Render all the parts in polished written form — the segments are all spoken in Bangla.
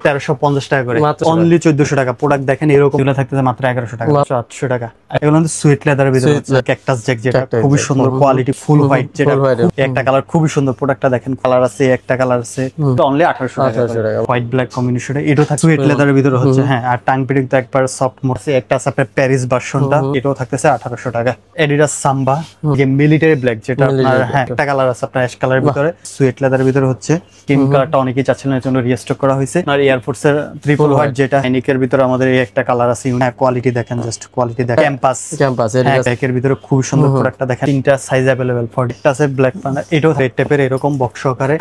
1350 টাকা করে, অনলি 1400 টাকা। প্রোডাক্ট দেখেন এরকম, এগুলো থাকতেছে মাত্র 1100 টাকা, 800 টাকা। এগুলো কিন্তু সুইট লেদারের ভিতরে ক্যাকটাস জ্যাক, যেটা খুবই সুন্দর কোয়ালিটি, ফুল হোয়াইট, যেটা একটা কালার খুবই সুন্দর। প্রোডাক্টটা দেখেন, কালার আছে একটা কালার আছে, অনলি 1800 টাকা, হোয়াইট ব্ল্যাক কম্বিনেশনে। এটা থাকছে সুইট লেদারের ভিতরে হচ্ছে, হ্যাঁ। আর টাং পিটিং তো একবার সফট মোডে। একটা আছে আপনার প্যারিস ভার্সনটা, এটাও থাকতেছে 1800 টাকা। এডিডাস সাম্বা, যে মিলিটারি ব্ল্যাক, যেটা আপনার, হ্যাঁ, একটা কালার আছে আপনার অ্যাশ কালারের ভিতরে, সুইট লেদারের ভিতরে হচ্ছে। ক্রিম কালারটা অনেকেই চাচ্ছিলেন, এর জন্য রিস্টক করা হয়েছে। আর এয়ারফোর্স এর ট্রিপল হোয়াইট, যেটা হাইনিকের ভিতরে আমাদের এই একটা কালার আছে। হ্যাঁ, কোয়ালিটি দেখেন, জাস্ট কোয়ালিটি দেখেন। ক্যাম্পাস এর ভিতরে খুব সুন্দর প্রোডাক্টটা দেখেন। তিনটা সাইজ अवेलेबल, 40 টা আছে ব্ল্যাক পান্ডা, এটাও রেড টেপের এরকম বক্স সহকারে।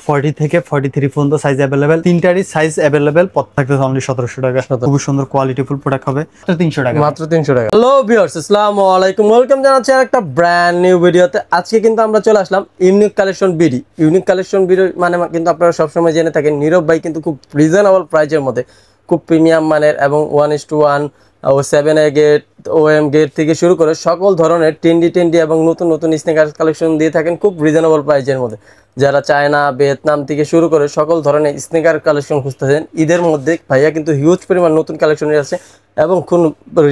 40 থেকে 43 পর্যন্ত সাইজ अवेलेबल, তিনটারই সাইজ अवेलेबल। প্রত্যেকটা অনলি 1700 টাকা। খুব সুন্দর কোয়ালিটিফুল প্রোডাক্ট হবে, মাত্র 300 টাকা, মাত্র 300 টাকা। হ্যালো ভিউয়ার্স, আসসালামু আলাইকুম, ওয়েলকাম জানাচ্ছি আরেকটা ব্র্যান্ড নিউ ভিডিওতে। আজকে কিন্তু আমরা চলে আসলাম Unique Collection BD. Unique Collection BD মানে কিন্তু আপনারা সবসময় জেনে থাকেন, নীরব ভাই কিন্তু খুব রিজনেবল প্রাইসের মধ্যে খুব প্রিমিয়াম মানের এবং 1:1 ও 7A গেট, OM গেট থেকে শুরু করে সকল ধরনের টেন্ডি এবং নতুন নতুন স্নিকার কালেকশন দিয়ে থাকেন খুব রিজনেবল প্রাইসের মধ্যে। যারা চায়না, ভিয়েতনাম থেকে শুরু করে সকল ধরনের স্নিকার কালেকশন খুঁজতেছেন, ঈদের মধ্যে ভাইয়া কিন্তু হিউজ পরিমাণ নতুন কালেকশন আছে এবং খুব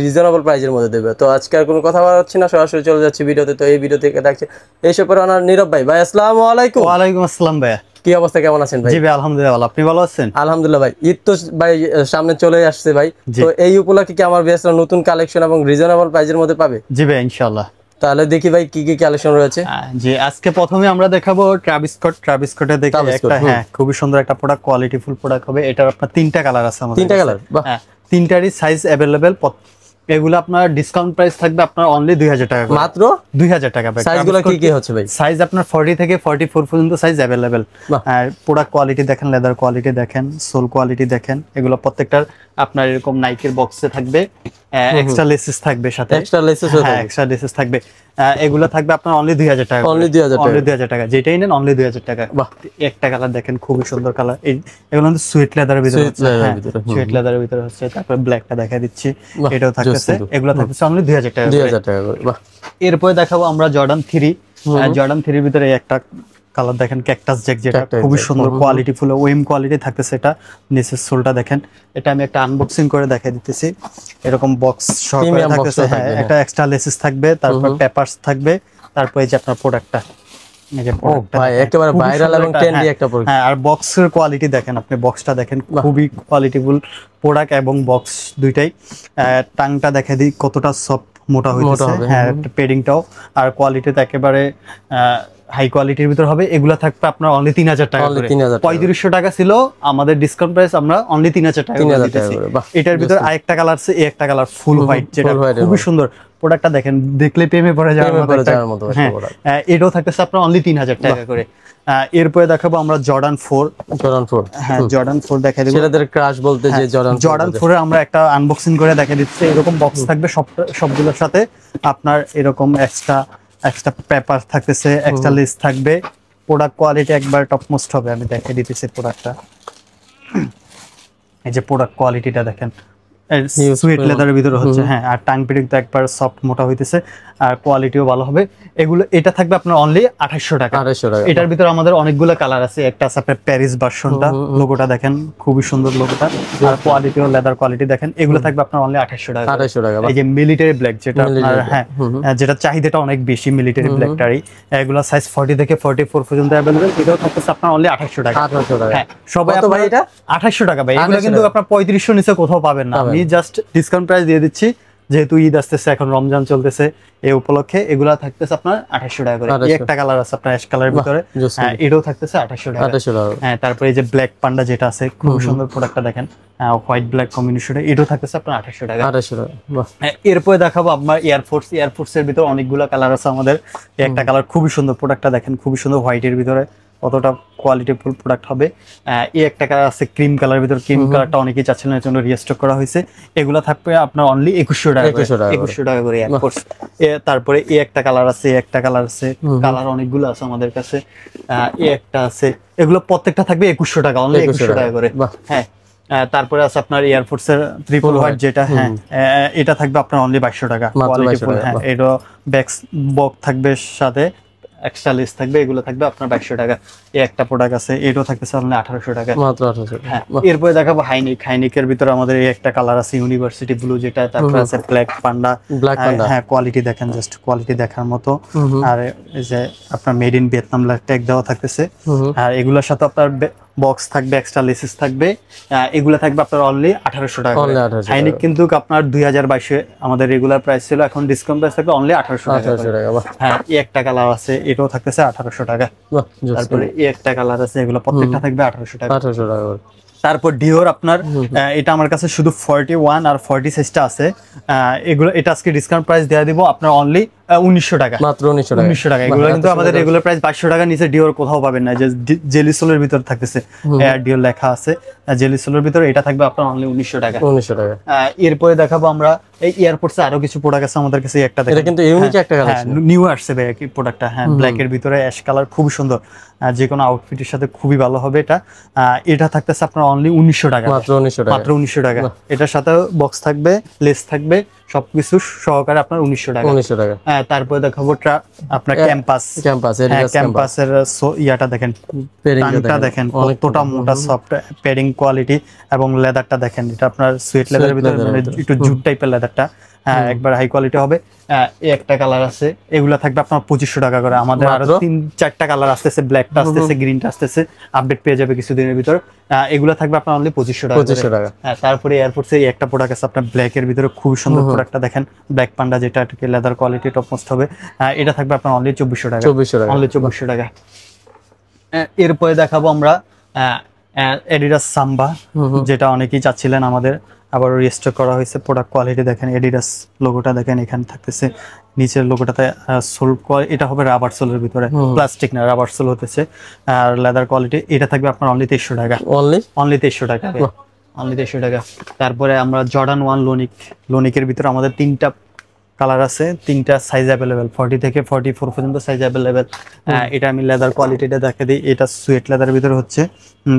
রিজনেবল প্রাইসের মধ্যে দেবে। তো আজকে আর কোনো কথা বলাচ্ছি না, সরাসরি চলে যাচ্ছি ভিডিওতে। তো এই ভিডিও থেকে দেখছে এইসব পরে আমার নীরব ভাই। ভাই আসসালামু আলাইকুম। ওয়ালাইকুম আসসালাম ভাইয়া, কি অবস্থা, কেমন আছেন ভাই? জি ভাই আলহামদুলিল্লাহ, আপনি ভালো আছেন? আলহামদুলিল্লাহ ভাই। ঈদ তো ভাই সামনে চলে আসছে ভাই, তো এই উপলক্ষে কি আমার বেশ নতুন কালেকশন এবং রিজনেবল প্রাইসের মধ্যে পাবে? জি ভাই ইনশাআল্লাহ। তাহলে দেখি ভাই কি কি কালেকশন রয়েছে। জি, আজকে প্রথমে আমরা দেখাবো ট্রাভিস স্কটে দেখি একটা, হ্যাঁ, খুবই সুন্দর একটা প্রোডাক্ট, কোয়ালিটিফুল প্রোডাক্ট হবে। এটার আপনার তিনটা কালার আছে আমাদের, তিনটা কালার, হ্যাঁ, তিনটারই সাইজ अवेलेबल। এগুলো আপনার ডিসকাউন্ট প্রাইস থাকবে আপনার অনলি 2000 টাকা, মাত্র 2000 টাকা। সাইজগুলো কি কি হচ্ছে ভাই? সাইজ আপনার 40 থেকে 44 পর্যন্ত সাইজ अवेलेबल। আর প্রোডাক্ট কোয়ালিটি দেখেন, লেদার কোয়ালিটি দেখেন, সোল কোয়ালিটি দেখেন। এগুলো প্রত্যেকটার আপনার এরকম নাইকের বক্সে থাকবে, এক্সট্রা লেসেস থাকবে সাথে, এক্সট্রা লেসেস, হ্যাঁ, এক্সট্রা লেসেস থাকবে। এগুলো থাকবে আপনার অনলি 2000 টাকা, অনলি 2000 টাকা। যেটাই নেন অনলি 2000 টাকা। একটা কালার দেখেন, খুবই সুন্দর কালার। এগুলো কিন্তু সুইট লেদারের ভিতরে, সুইট লেদারের ভিতরে হচ্ছে। তারপর ব্ল্যাকটা দেখাই দিচ্ছি, এটাও থাকতেছে। এগুলো থাকতেছে অনলি 2000 টাকা, 2000 টাকা করে। বাহ। এরপরে দেখাবো আমরা জর্ডান 3। জর্ডান 3 এর ভিতরে একটা কালার দেখেন, ক্যাকটাস জ্যাক, যেটা খুবই সুন্দর কোয়ালিটি, ফুল ওএম কোয়ালিটি থাকতেছে। এটা নিচের সোলটা দেখেন, এটা আমি একটা আনবক্সিং করে দেখাই দিতেছি। এরকম বক্স সহকারে থাকতেছে, হ্যাঁ, একটা এক্সট্রা লেসেস থাকবে, তারপর পেপারস থাকবে, তারপর এই যে আপনার প্রোডাক্টটা, এই যে প্রোডাক্টটা ভাই একেবারে ভাইরাল এবং ট্রেন্ডি একটা প্রোডাক্ট। হ্যাঁ, আর বক্সের কোয়ালিটি দেখেন আপনি, বক্সটা দেখেন, খুবই কোয়ালিটিফুল প্রোডাক্ট এবং বক্স দুইটাই। টাংটা দেখাই দিই কতটা সফট, মোটা হইছে, হ্যাঁ, পেডিংটাও আর কোয়ালিটিতে একেবারে হাই কোয়ালিটির ভিতর হবে। এগুলা থাকবে আপনার অনলি 3000 টাকা করে। 3500 টাকা ছিল আমাদের ডিসকাউন্ট প্রাইস, আমরা অনলি 3000 টাকা দিতেছি। এটার ভিতর আরেকটা কালার আছে, এই একটা কালার ফুল হোয়াইট, যেটা খুবই সুন্দর। প্রোডাক্টটা দেখেন, দেখলে প্রেমে পড়ে যাওয়ার মতো। হ্যাঁ, এটাও থাকতেছে আপনার অনলি 3000 টাকা করে। এরপরে দেখাবো আমরা জর্ডান 4। হ্যাঁ, জর্ডান 4 দেখাই দেব। ছেলেদের ক্রাশ বলতে যে জর্ডান 4 এর আমরা একটা আনবক্সিং করে দেখাই দিচ্ছি। এরকম বক্স থাকবে সবগুলোর সাথে আপনার, এরকম এক্সট্রা পেপার থাকতেছে, এক্সট্রা লেস থাকবে। প্রোডাক্ট কোয়ালিটি একবার টপ মোস্ট হবে, আমি দেখাই দিতেছি প্রোডাক্টটা। এই যে প্রোডাক্ট কোয়ালিটিটা দেখেন, সুইট লেদারের ভিতরে হচ্ছে, হ্যাঁ। আর টাং পিটিং তো একবার সফট মোটা হইতেছে, আর কোয়ালিটিও ভালো হবে। এগুলো এটা থাকবে আপনার অনলি 2800 টাকা। এটার ভিতরে আমাদের অনেকগুলো কালার আছে। একটা আছে আপনার প্যারিস ভার্সনটা, লোগোটা দেখেন, খুবই সুন্দর লোগোটা, আর কোয়ালিটিও লেদার কোয়ালিটি দেখেন। এগুলো থাকবে আপনার অনলি 2800 টাকা। এই যে মিলিটারি ব্ল্যাক, যেটা আপনার, হ্যাঁ, যেটা চাহিদাটা অনেক বেশি মিলিটারি ব্ল্যাকটারই। এগুলো সাইজ 40 থেকে 44 পর্যন্ত अवेलेबल। এটাও থাকতেছে আপনার অনলি 2800 টাকা। হ্যাঁ, সবাই ভাই এটা 2800 টাকা ভাই। এগুলো কিন্তু আপনার 3500 নিচে কোথাও পাবেন না। আমি জাস্ট ডিসকাউন্ট প্রাইস দিয়ে দিচ্ছি, যেহেতু ঈদ আসতেছে, এখন রমজান চলতেছে, এই উপলক্ষে এগুলা থাকতেছে আপনার 2800 টাকা করে। এই একটা কালার আছে আপনার অ্যাশ কালারের ভিতরে, হ্যাঁ, এটাও থাকতেছে 2800 টাকা। হ্যাঁ, তারপরে এই যে ব্ল্যাক পান্ডা যেটা আছে, খুব সুন্দর প্রোডাক্টটা দেখেন, হোয়াইট ব্ল্যাক কম্বিনেশনে, এটাও থাকতেছে আপনার 2800 টাকা। এরপরে দেখাবো আপনার এয়ারফোর্স এর ভিতরে অনেকগুলো কালার আছে আমাদের। একটা কালার খুবই সুন্দর, প্রোডাক্টটা দেখেন, খুবই সুন্দর হোয়াইটের ভিতরে, কতটা কোয়ালিটিফুল প্রোডাক্ট হবে। এই একটা কালার আছে ক্রিম কালার ভিতর, ক্রিম কালারটা অনেকেই চাচ্ছিলেন, এর জন্য রিস্টক করা হয়েছে। এগুলা থাকবে আপনার অনলি 2100 টাকা, 2100 টাকা করে এয়ারফোর্স। তারপরে এই একটা কালার আছে, কালার অনেকগুলো আছে আমাদের কাছে। এই একটা আছে, এগুলো প্রত্যেকটা থাকবে 2100 টাকা, অনলি 2100 টাকা করে। হ্যাঁ, তারপরে আছে আপনার এয়ারফোর্স এর ট্রিপল হোয়াইট, যেটা, হ্যাঁ, এটা থাকবে আপনার অনলি 2200 টাকা। কোয়ালিটিফুল, হ্যাঁ, এটা বক্স থাকবে সাথে, এক্সট্রা লেস থাকবে, এগুলো থাকবে আপনার 2200 টাকা। এই একটা প্রোডাক্ট আছে, এটাও থাকতেছে অনলি 1800 টাকা, মাত্র 1800 টাকা। হ্যাঁ। এরপরে দেখাবো হাইনিকের ভিতরে আমাদের এই একটা কালার আছে ইউনিভার্সিটি ব্লু যেটা, তারপর আছে ব্ল্যাক পান্ডা, হ্যাঁ কোয়ালিটি দেখেন, জাস্ট কোয়ালিটি দেখার মতো। আর এই যে আপনার মেড ইন ভিয়েতনাম ট্যাগ দেওয়া থাকতেছে। আর এগুলোর সাথে আপনার বক্স থাকবে, এক্সট্রা লেসেস থাকবে, এগুলো থাকবে আপনার অনলি 1800 টাকা। হাইনিক কিন্তু আপনার 2022 আমাদের রেগুলার প্রাইস ছিল, এখন ডিসকাউন্ট প্রাইস থাকবে অনলি 1800 টাকা। হ্যাঁ, এই একটা কালার আছে, এটাও থাকতেছে 1800 টাকা। তারপরে এই একটা কালার আছে, এগুলো প্রত্যেকটা থাকবে 1800 টাকা। তারপর ডিওর আপনার এটা আমার কাছে শুধু 41 আর 40 সাইজটা আছে, এগুলো এটা আজকে ডিসকাউন্ট প্রাইস দেয়া দিব আপনার অনলি 1900 টাকা, মাত্র 1900 টাকা। এগুলো কিন্তু আমাদের রেগুলার প্রাইস 2200 টাকা নিচে ডিওর কোথাও পাবেন না। যে জেলিসোলের ভিতর থাকতেছে এয়ার ডিওর লেখা আছে, জেলিসোলের ভিতর এটা থাকবে আপনার অনলি 1900 টাকা। এরপরে দেখাবো আমরা এই এয়ারপোর্টসে আরো কিছু প্রোডাক্ট আছে আমাদের কাছে, একটা দেখেন, এটা কিন্তু ইউনিক একটা কালেকশন, নিউ আসছে ভাই এই প্রোডাক্টটা। হ্যাঁ, ব্ল্যাক এর ভিতরে অ্যাশ কালার, খুবই সুন্দর, যে কোনো আউটফিটের সাথে খুবই ভালো হবে এটা। এটা থাকতেছে আপনার অনলি 1900 টাকা, মাত্র 1900 টাকা। এটার সাথে বক্স থাকবে, লেস থাকবে, সবকিছু সহকারে আপনার 1900 টাকা। হ্যাঁ, তারপরে দেখাবো আপনার ক্যাম্পাসের ইয়াটা দেখেন, টাংটা দেখেন কতটা মোটা, সফট প্যাডিং কোয়ালিটি, এবং লেদারটা দেখেন, এটা আপনার সুয়েট লেদারের ভিতরে একটু জুট টাইপের লেদারটা, হ্যাঁ একবার হাই কোয়ালিটি হবে। এই একটা কালার আছে, এগুলা থাকবে আপনার 2500 টাকা করে। আমাদের আরো 3-4টা কালার আসতেছে, ব্ল্যাকটা আসতেছে, গ্রিনটা আসতেছে, আপডেট পেয়ে যাবে কিছুদিনের ভিতর। এগুলা থাকবে আপনার অনলি 2500 টাকা। হ্যাঁ, তারপরে এয়ারফোর্সে এই একটা প্রোডাক্ট আছে আপনার ব্ল্যাক এর ভিতরে, খুব সুন্দর প্রোডাক্টটা দেখেন, ব্ল্যাক পান্ডা, যেটা লেদার কোয়ালিটি টপ মোস্ট হবে। এটা থাকবে আপনার অনলি 2400 টাকা, অনলি 2400 টাকা। এরপরে দেখাবো আমরা এডিডাস সাম্বা, যেটা অনেকেই চাচ্ছিলেন আমাদের, আবার রিস্টক করা হয়েছে। প্রোডাক্ট কোয়ালিটি দেখেন, এডিডাস লোগোটা দেখেন, এখানে থাকতেছে নিচের লোগোটাতে সোল, এটা হবে রাবার সোলের ভিতরে, প্লাস্টিক না রাবার সোল হতেছে, আর লেদার কোয়ালিটি। এটা থাকবে আপনার অনলি 2300 টাকা, অনলি 2300 টাকা, অনলি 2300 টাকা। তারপরে আমরা জর্ডান 1 লোনিকের ভিতরে আমাদের 3টা কালার আছে, 3টা সাইজ অ্যাভেলেবেল, 40 থেকে 44 পর্যন্ত সাইজ অ্যাভেলেবেল। এটা আমি লেদার কোয়ালিটিটা দেখে দিই, এটা সুয়েট লেদারের ভিতরে হচ্ছে।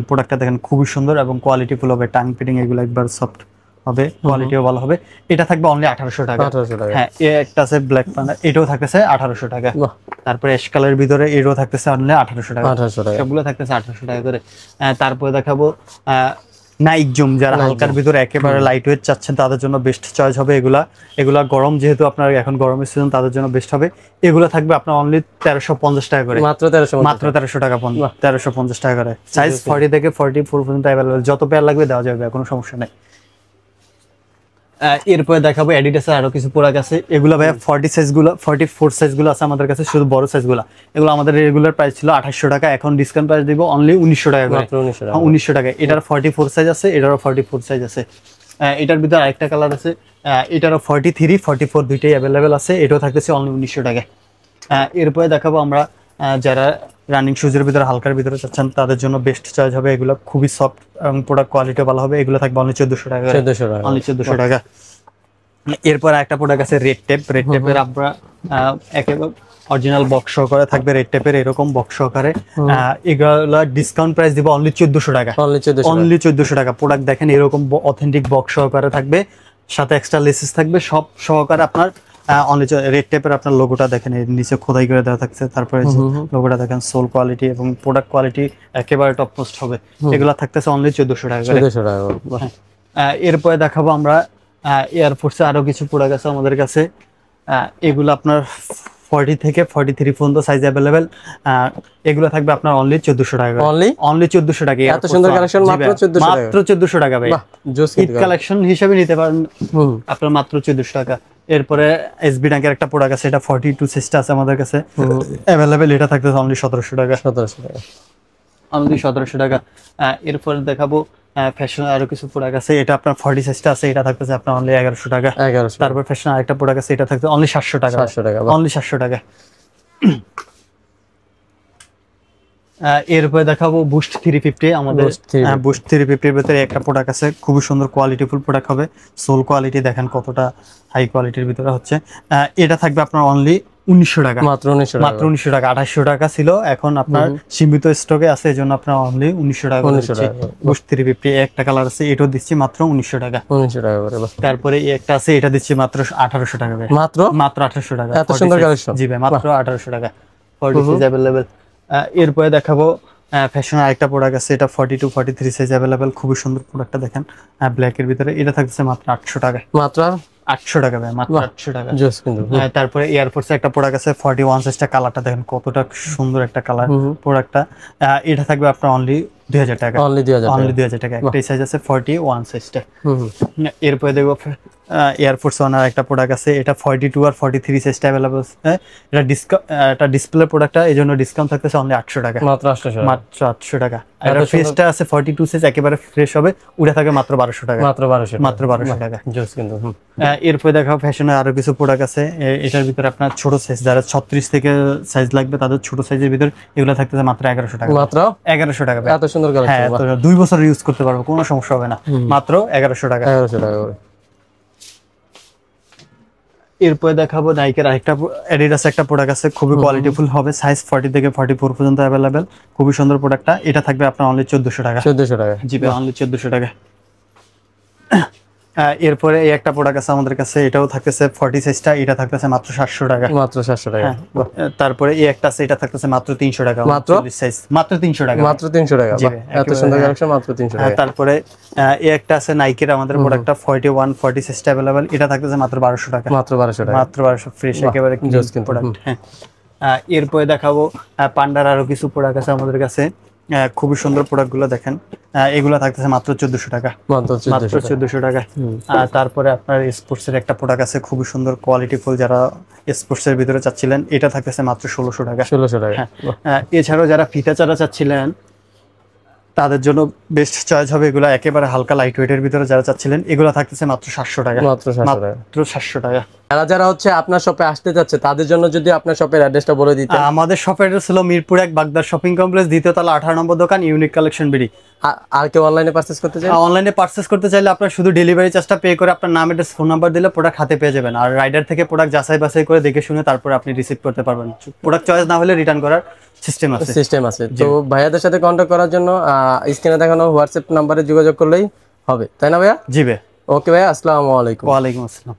প্রোডাক্টটা দেখেন খুবই সুন্দর এবং কোয়ালিটি ফুল হবে, টাং ফিটিং এগুলো একবার সফট হবে, কোয়ালিটিও ভালো হবে। এটা থাকবে অনলি 1800 টাকা। হ্যাঁ, একটা আছে ব্ল্যাক পান্ডা, এটাও থাকতেছে 1800 টাকা। তারপরে অ্যাশ কালারের ভিতরে এটাও থাকতেছে অনলি 1800 টাকা, সবগুলো থাকতেছে 1800 টাকা করে। তারপরে দেখাবো নাইক জুম, যারা হালকার ভিতরে একেবারে লাইট ওয়েট চাচ্ছেন তাদের জন্য বেস্ট চয়েস হবে এগুলা গরম, যেহেতু আপনার এখন গরমের সিজন, তাদের জন্য বেস্ট হবে। এগুলো থাকবে আপনার অনলি 1350 টাকা করে, মাত্র 1300 টাকা, 1350 টাকা করে। সাইজ 40 থেকে 44 পর্যন্ত অ্যাভেলেবল, যত পেয়ার লাগবে দেওয়া যাবে, কোনো সমস্যা নেই। এরপরে দেখাবো অ্যাডিডাসের আরো কিছু প্রোডাক্ট আছে, এগুলো ভাই 40 সাইজগুলো, 44 সাইজগুলো আছে আমাদের কাছে, শুধু বড় সাইজগুলো। এগুলো আমাদের রেগুলার প্রাইস ছিল 2800 টাকা, এখন ডিসকাউন্ট প্রাইস দিব অনলি 1900 টাকা করে, 1900 টাকা। এটার 44 সাইজ আছে, এটারও 44 সাইজ আছে। এটার ভিতরে আরেকটা কালার আছে, এটারও 43, 44 দুইটাই অ্যাভেলেবেল আছে, এটাও থাকতেছে অনলি 1900 টাকা। এরপরে দেখাবো আমরা যারা রানিং শুজের ভিতরে হালকার ভিতরে চাচ্ছেন তাদের জন্য বেস্ট চয়েস হবে, এগুলো খুবই সফট এবং প্রোডাক্ট কোয়ালিটিও ভালো হবে। এগুলো থাকবে অনলি 1400 টাকা, অনলি 1400 টাকা। এরপর একটা প্রোডাক্ট আছে রেড টেপের আমরা একেবারে অরিজিনাল বক্স সহকারে থাকবে, রেড টেপের এরকম বক্স সহকারে। এগুলা ডিসকাউন্ট প্রাইস দিব অনলি 1400 টাকা, অনলি 1400 টাকা। প্রোডাক্ট দেখেন এরকম অথেন্টিক বক্স সহকারে থাকবে, সাথে এক্সট্রা লেসেস থাকবে, সব সহকারে আপনার অনলি রেড টেপের। আপনার লোগোটা দেখেন এর নিচে খোদাই করে দেওয়া থাকছে, তারপরে লোগোটা দেখেন, সোল কোয়ালিটি এবং প্রোডাক্ট কোয়ালিটি একেবারে টপ মোস্ট হবে। এগুলা থাকতেছে অনলি 1400 টাকা করে। এরপরে দেখাবো আমরা এয়ারফোর্সে আরো কিছু প্রোডাক্ট আছে আমাদের কাছে, এগুলো আপনার 40 থেকে 43 পর্যন্ত সাইজ অ্যাভেলেবেল। এগুলো থাকবে আপনার অনলি 1400 টাকা, অনলি 1400 টাকা। এত সুন্দর কালেকশন, মাত্র 1400 টাকা ভাই, ঈদ কালেকশন হিসেবে নিতে পারেন আপনার, মাত্র 1400 টাকা। এরপরে এসবি ট্যাঙ্কের একটা প্রোডাক্ট আছে, এটা 42 সাইজটা আছে আমাদের কাছে অ্যাভেলেবেল, এটা থাকতেছে অনলি 1700 টাকা, অনলি 1700 টাকা। এরপরে দেখাবো ফ্যাশন আরো কিছু প্রোডাক্ট আছে, এটা আপনার 40 সাইজটা আছে, এটা থাকতেছে আপনার অনলি 1100 টাকা। তারপর ফ্যাশন আরেকটা প্রোডাক্ট আছে, এটা থাকতেছে অনলি 700 টাকা, অনলি 700 টাকা। এরপরে দেখাবো বুস্ট 350, আমাদের বুস্ট 350 এর ভিতরে একটা প্রোডাক্ট আছে, খুবই সুন্দর কোয়ালিটিফুল প্রোডাক্ট হবে, সোল কোয়ালিটি দেখেন কতটা হাই কোয়ালিটির ভিতরে হচ্ছে। এটা থাকবে আপনার অনলি 1900 টাকা, মাত্র 1900 টাকা। 2800 টাকা ছিল, এখন আপনার সীমিত স্টকে আছে, এজন্য আপনার অনলি 1900 টাকা দিচ্ছি। বুস্ট 350 একটা কালার আছে, এটাও দিচ্ছি মাত্র 1900 টাকা, 1900 টাকা করে। তারপরে একটা আছে, এটা দিচ্ছি মাত্র 1800 টাকা, মাত্র 1800 টাকা। এত সুন্দর কালেকশন, জি ভাই, মাত্র 1800 টাকা। 40 সাইজ अवेलेबल। এরপরে দেখাবো ফ্যাশনের আরেকটা প্রোডাক্ট আছে, এটা 42 43 সাইজ अवेलेबल, খুবই সুন্দর প্রোডাক্টটা দেখেন, ব্ল্যাক এর ভিতরে। এটা থাকছে মাত্র 800 টাকা, মাত্র 800 টাকা ভাই, মাত্র 800 টাকা। জোস কিন্তু। তারপরে এয়ারফোর্সের একটা প্রোডাক্ট আছে 41 সাইজটা, কালারটা দেখেন কতটা সুন্দর একটা কালার প্রোডাক্টটা। এটা থাকবে আপনার অনলি 2000 টাকা, অনলি 2000 টাকা। একটাই সাইজ আছে 41 সাইজটা। এরপরে দেখবো এয়ারফোর্স ওয়ানের একটা প্রোডাক্ট আছে, এটা 42 আর 43 সাইজটা अवेलेबल। এটা ডিসপ্লে প্রোডাক্টটা, এইজন্য ডিসকাউন্ট থাকতেছে অনলি 800 টাকা, মাত্র 800, মাত্র 800 টাকা। আর ফ্রেশটা আছে 42 সাইজ, একেবারে ফ্রেশ হবে, ওটা থাকে মাত্র 1200 টাকা, মাত্র 1200, মাত্র 1200 টাকা। জোস কিন্তু। এরপরে দেখাও ফ্যাশনের আরো কিছু প্রোডাক্ট আছে, এটার ভিতরে আপনার ছোট সাইজ, যারা 36 থেকে সাইজ লাগবে তাদের ছোট সাইজের ভিতর এগুলো থাকতেছে মাত্র 1100 টাকা, মাত্র 1100 টাকা। এত সুন্দর কালেকশন। হ্যাঁ, তো 2 বছর ইউজ করতে পারবো, কোনো সমস্যা হবে না, মাত্র 1100 টাকা, 1100 টাকা করে। এরপরে দেখাবো নাইকের আরেকটা অ্যাডিডাস একটা প্রোডাক্ট আছে, খুবই কোয়ালিটিফুল হবে, সাইজ 40 থেকে 44 পর্যন্ত अवेलेबल, খুবই সুন্দর প্রোডাক্টটা। এটা থাকবে আপনার অনলি 1400 টাকা, 1400 টাকা। জি ভাই, অনলি 1400 টাকা। এরপরে এই একটা প্রোডাক্ট আছে আমাদের কাছে, এটাও থাকতেছে 40 সাইজটা, এটা থাকতেছে মাত্র 700 টাকা, মাত্র 700 টাকা। তারপরে এই একটা আছে, এটা থাকতেছে মাত্র 300 টাকা, মাত্র 40 সাইজ, মাত্র 300 টাকা, মাত্র 300 টাকা। এত সুন্দর কালেকশন, মাত্র 300 টাকা। তারপরে এই একটা আছে নাইকের আমাদের প্রোডাক্টটা 41 40 সাইজটা अवेलेबल, এটা থাকতেছে মাত্র 1200 টাকা, মাত্র 1200 টাকা, মাত্র 1200, ফ্রেশ একেবারে প্রোডাক্ট। হ্যাঁ, এরপরে দেখাবো পান্ডার আরো কিছু প্রোডাক্ট আছে আমাদের কাছে, খুবই সুন্দর প্রোডাক্টগুলো দেখেন, এগুলো থাকতেছে মাত্র 1400 টাকা, মাত্র 1400 টাকা। তারপরে আপনার স্পোর্টস এর একটা প্রোডাক্ট আছে, খুবই সুন্দর কোয়ালিটিফুল, যারা স্পোর্টস এর ভিতরে চাচ্ছিলেন, এটা থাকতেছে মাত্র 1600 টাকা, 1600 টাকা। এছাড়াও যারা ফিতা চারা চাচ্ছিলেন তাদের জন্য বেস্ট চয়েস হবে এগুলো, একেবারে হালকা লাইট ওয়েটের ভিতরে যারা চাচ্ছিলেন, এগুলো থাকতেছে মাত্র 700 টাকা, মাত্র 700 টাকা, মাত্র 700 টাকা। যারা হচ্ছে আপনার শপে আসতে যাচ্ছে তাদের জন্য যদি আপনার শপের অ্যাড্রেসটা বলে দিতেন। আমাদের শপের অ্যাড্রেস হলো মিরপুর 1 বাগদার শপিং কমপ্লেক্স, দ্বিতীয় তলা 18 নম্বর দোকান, ইউনিক কালেকশন বিডি। আর কেউ অনলাইনে পারচেজ করতে চায়? অনলাইনে পারচেজ করতে চাইলে আপনার শুধু ডেলিভারি চার্জটা পে করে আপনার নাম অ্যাড্রেস ফোন নাম্বার দিলে প্রোডাক্ট হাতে পেয়ে যাবেন, আর রাইডার থেকে প্রোডাক্ট যাচাই বাছাই করে দেখে শুনে তারপর আপনি রিসিভ করতে পারবেন। প্রোডাক্ট চয়েস না হলে রিটার্ন করার সিস্টেম আছে। তো ভাইয়াদের সাথে কন্ট্যাক্ট করার জন্য স্ক্রিনে দেখানো হোয়াটসঅ্যাপ নাম্বারে যোগাযোগ করলেই হবে, তাই না ভাইয়া? জি ভাই। ওকে ভাইয়া, আসসালামু আলাইকুম। ওয়ালাইকুম আসসালাম।